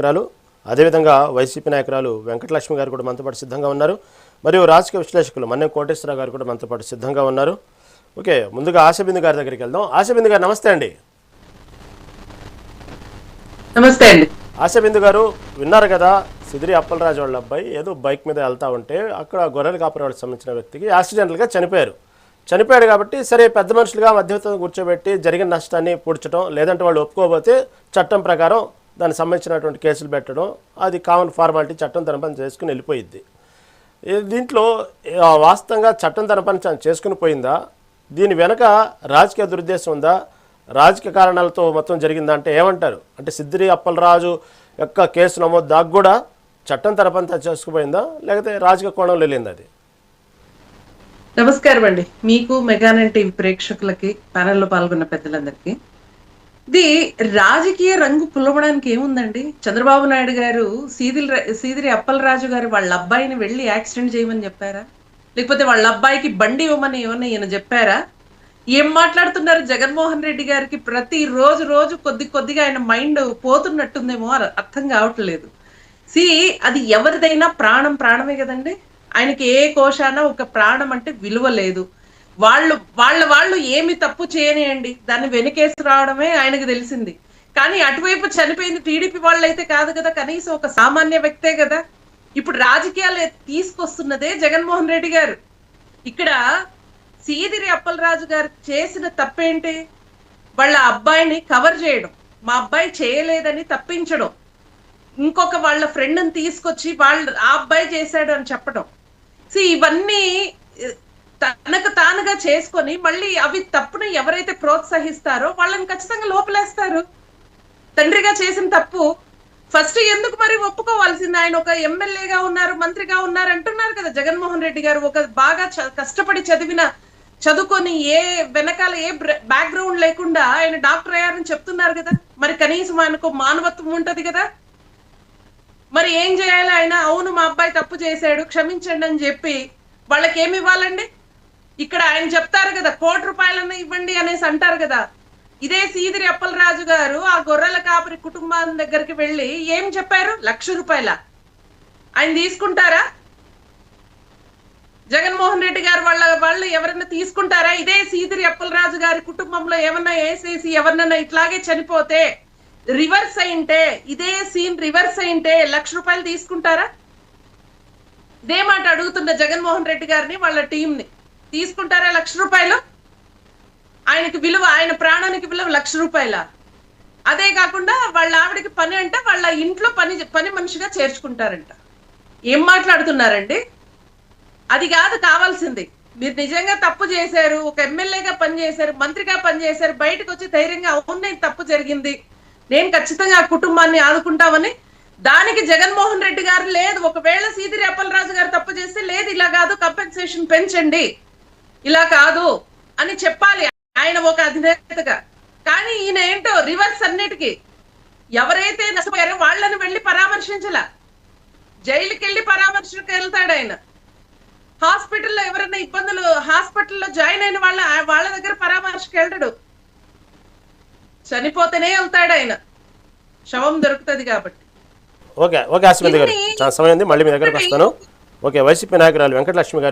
నాయకురాలు అదేవిధంగా వైసీపీ నాయకురాలు వెంకటలక్ష్మి గారు కూడా మనతో పాటు సిద్ధంగా ఉన్నారు. మరియు రాజకీయ విశ్లేషకులు మన్నెం కోటేశ్వరరావు గారు కూడా మనతో పాటు సిద్ధంగా ఉన్నారు. ఓకే, ముందుగా ఆశాబిందు గారి దగ్గరికి వెళ్దాం. ఆశాబిందు గారు నమస్తే అండి. నమస్తే అండి. ఆశాబిందు గారు, విన్నారు కదా, సిదిరి అప్పలరాజు వాళ్ళ అబ్బాయి ఏదో బైక్ మీద వెళ్తూ ఉంటే అక్కడ గొర్రెల కాపరి వాళ్ళకి సంబంధించిన వ్యక్తికి యాక్సిడెంటల్గా చనిపోయాడు కాబట్టి సరే పెద్ద మనుషులుగా మధ్యవర్తులను కూర్చోబెట్టి జరిగిన నష్టాన్ని పూడ్చడం, లేదంటే వాళ్ళు ఒప్పుకోకపోతే చట్టం ప్రకారం దానికి సంబంధించినటువంటి కేసులు పెట్టడం, అది కామన్ ఫార్మాలిటీ, చట్టం తన పని చేసుకుని వెళ్ళిపోయిద్ది. దీంట్లో వాస్తవంగా చట్టం తన పని చేసుకుని పోయిందా, దీని వెనక రాజకీయ దురుద్దేశం ఉందా, రాజకీయ కారణాలతో మొత్తం జరిగిందా అంటే ఏమంటారు? అంటే సిద్దిరి అప్పలరాజు యొక్క కేసు నమోదు దాకా కూడా చట్టం తన పని చేసుకుపోయిందా, లేకపోతే రాజకీయ కోణంలో వెళ్ళింది అది? నమస్కారం అండి మీకు, మెగానైన్ టీవీ ప్రేక్షకులకి, ప్యానెల్లో పాల్గొన్న పెద్దలందరికీ. ఇది రాజకీయ రంగు పులవడానికి ఏముందండి? చంద్రబాబు నాయుడు గారు సీదిరి అప్పలరాజు గారు వాళ్ళ అబ్బాయిని వెళ్ళి యాక్సిడెంట్ చేయమని చెప్పారా? లేకపోతే వాళ్ళ అబ్బాయికి బండి ఇవ్వమని ఏమన్నా ఈయన చెప్పారా? ఏం మాట్లాడుతున్నారు? జగన్మోహన్ రెడ్డి గారికి ప్రతి రోజు కొద్దిగా ఆయన మైండ్ పోతున్నట్టుందేమో అర్థం కావట్లేదు. అది ఎవరిదైనా ప్రాణమే కదండి. ఆయనకి ఏ కోశాన ఒక ప్రాణం అంటే విలువ లేదు. వాళ్ళు ఏమి తప్పు చేయనియండి, దాన్ని వెనకేసి రావడమే ఆయనకు తెలిసింది. కానీ అటువైపు చనిపోయింది టీడీపీ వాళ్ళు అయితే కాదు కదా, కనీసం ఒక సామాన్య వ్యక్తే కదా. ఇప్పుడు రాజకీయాలు తీసుకొస్తున్నదే జగన్మోహన్ రెడ్డి గారు. ఇక్కడ సీదిరి అప్పలరాజు గారు చేసిన తప్పేంటి? వాళ్ళ అబ్బాయిని కవర్ చేయడం, మా అబ్బాయి చేయలేదని తప్పించడం, ఇంకొక వాళ్ళ ఫ్రెండ్ని తీసుకొచ్చి ఆ అబ్బాయి చేశాడు అని చెప్పడం. ఇవన్నీ తనకు తానుగా చేసుకొని మళ్ళీ అవి తప్పుని ఎవరైతే ప్రోత్సహిస్తారో వాళ్ళని ఖచ్చితంగా లోపలేస్తారు. తండ్రిగా చేసిన తప్పు ఫస్ట్ ఎందుకు మరి ఒప్పుకోవాల్సింది? ఆయన ఒక ఎమ్మెల్యేగా ఉన్నారు, మంత్రిగా ఉన్నారు అంటున్నారు కదా జగన్మోహన్ రెడ్డి గారు. ఒక బాగా కష్టపడి చదువుకొని ఏ వెనకాల ఏ బ్యాక్గ్రౌండ్ లేకుండా ఆయన డాక్టర్ అయ్యారని చెప్తున్నారు కదా. మరి కనీసం ఆయనకు మానవత్వం ఉంటది కదా. మరి ఏం చేయాలి ఆయన? అవును మా అబ్బాయి తప్పు చేశాడు, క్షమించండి అని చెప్పి వాళ్ళకి ఏమి ఇవ్వాలండి? ఇక్కడ ఆయన చెప్తారు కదా, ₹1,00,00,000 ఇవ్వండి అనేసి అంటారు కదా. ఇదే సీదిరి అప్పలరాజు గారు ఆ గొర్రెల కాపరి కుటుంబం దగ్గరికి వెళ్ళి ఏం చెప్పారు? ₹1,00,000 ఆయన తీసుకుంటారా? జగన్మోహన్ రెడ్డి గారు వాళ్ళు ఎవరైనా తీసుకుంటారా? ఇదే సీదిరి అప్పలరాజు గారి కుటుంబంలో ఏమన్నా వేసేసి ఎవరినైనా ఇట్లాగే చనిపోతే రివర్స్ అయింటే, ఇదే సీన్ రివర్స్ అయింటే ₹1,00,000 తీసుకుంటారా? ఇదే మాట అడుగుతున్న జగన్మోహన్ రెడ్డి గారిని, వాళ్ళ టీంని. తీసుకుంటారా ₹1,00,000? ఆయనకి విలువ, ఆయన ప్రాణానికి విలువ ₹1,00,000. అదే కాకుండా వాళ్ళ ఆవిడకి పని అంటే వాళ్ళ ఇంట్లో పని మనిషిగా చేర్చుకుంటారంట. ఏం మాట్లాడుతున్నారండి? అది కాదు కావాల్సింది. మీరు నిజంగా తప్పు చేశారు, ఒక ఎమ్మెల్యేగా పనిచేశారు, మంత్రిగా పనిచేశారు, బయటకు వచ్చి ధైర్యంగా అవును నేను తప్పు జరిగింది, నేను ఖచ్చితంగా ఆ కుటుంబాన్ని ఆదుకుంటామని, దానికి జగన్మోహన్ రెడ్డి గారు లేదు, ఒకవేళ సీదిరి అప్పలరాజు గారు తప్పు చేస్తే లేదు ఇలా కాదు, కంపెన్సేషన్ పెంచండి, ఇలా కాదు అని చెప్పాలి ఆయన ఒక అధినేతగా. కానీ ఈయన ఏంటో రివర్స్, అన్నిటికీ ఎవరైతే నష్టపోయారో వాళ్ళని వెళ్ళి పరామర్శించాల, జైలుకి వెళ్ళి పరామర్శకు వెళ్తాడు ఆయన. హాస్పిటల్లో ఎవరైనా ఇబ్బందులు, హాస్పిటల్లో జాయిన్ అయిన వాళ్ళ దగ్గర పరామర్శకు వెళ్ళడు, చనిపోతేనే వెళ్తాడు ఆయన, శవం దొరుకుతుంది కాబట్టి. ఓకే ఆశ్రమంది గారు, చాలా సమయం ఉంది, మళ్ళీ మీ దగ్గరకు వస్తాను. ఓకే, వైసీపీ నాయకురాలు వెంకటలక్ష్మి గారు.